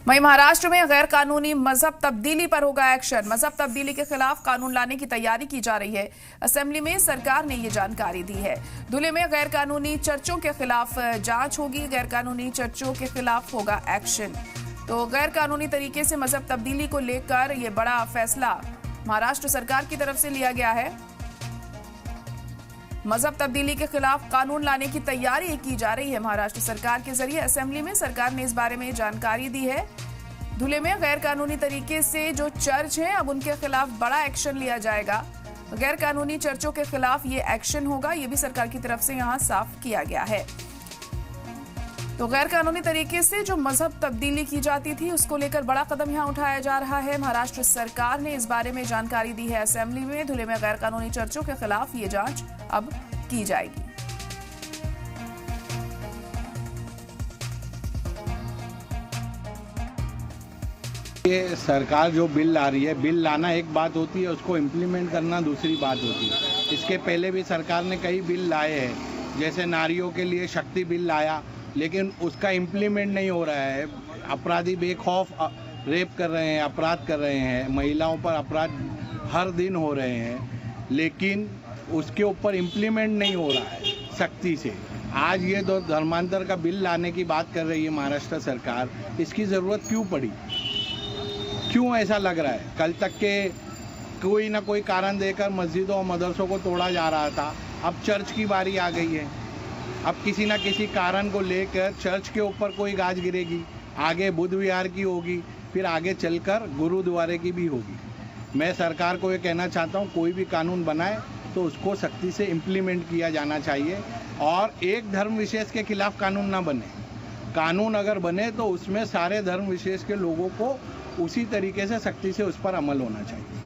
वहीं महाराष्ट्र में गैर कानूनी मजहब तब्दीली पर होगा एक्शन। मजहब तब्दीली के खिलाफ कानून लाने की तैयारी की जा रही है। असेंबली में सरकार ने ये जानकारी दी है। धुले में गैर कानूनी चर्चों के खिलाफ जांच होगी। गैर कानूनी चर्चों के खिलाफ होगा एक्शन। तो गैर कानूनी तरीके से मजहब तब्दीली को लेकर यह बड़ा फैसला महाराष्ट्र सरकार की तरफ से लिया गया है। मजहब तब्दीली के खिलाफ कानून लाने की तैयारी की जा रही है महाराष्ट्र सरकार के जरिए। असेंबली में सरकार ने इस बारे में जानकारी दी है। धुले में गैर कानूनी तरीके से जो चर्च हैं, अब उनके खिलाफ बड़ा एक्शन लिया जाएगा। गैर कानूनी चर्चों के खिलाफ ये एक्शन होगा, ये भी सरकार की तरफ से यहां साफ किया गया है। तो गैर कानूनी तरीके से जो मजहब तब्दीली की जाती थी, उसको लेकर बड़ा कदम यहां उठाया जा रहा है। महाराष्ट्र सरकार ने इस बारे में जानकारी दी है असेंबली में। धुले में गैर कानूनी चर्चों के खिलाफ ये जांच अब की जाएगी। ये सरकार जो बिल ला रही है, बिल लाना एक बात होती है, उसको इम्प्लीमेंट करना दूसरी बात होती है। इसके पहले भी सरकार ने कई बिल लाए हैं, जैसे नारियों के लिए शक्ति बिल लाया, लेकिन उसका इम्प्लीमेंट नहीं हो रहा है। अपराधी बेखौफ रेप कर रहे हैं, अपराध कर रहे हैं, महिलाओं पर अपराध हर दिन हो रहे हैं, लेकिन उसके ऊपर इम्प्लीमेंट नहीं हो रहा है सख्ती से। आज ये दो धर्मांतर का बिल लाने की बात कर रही है महाराष्ट्र सरकार। इसकी ज़रूरत क्यों पड़ी? क्यों ऐसा लग रहा है? कल तक के कोई ना कोई कारण देकर मस्जिदों और मदरसों को तोड़ा जा रहा था, अब चर्च की बारी आ गई है। अब किसी ना किसी कारण को लेकर चर्च के ऊपर कोई गाज गिरेगी, आगे बुद्ध विहार की होगी, फिर आगे चलकर गुरुद्वारे की भी होगी। मैं सरकार को ये कहना चाहता हूँ, कोई भी कानून बनाए तो उसको सख्ती से इम्प्लीमेंट किया जाना चाहिए और एक धर्म विशेष के खिलाफ कानून ना बने। कानून अगर बने तो उसमें सारे धर्म विशेष के लोगों को उसी तरीके से सख्ती से उस पर अमल होना चाहिए।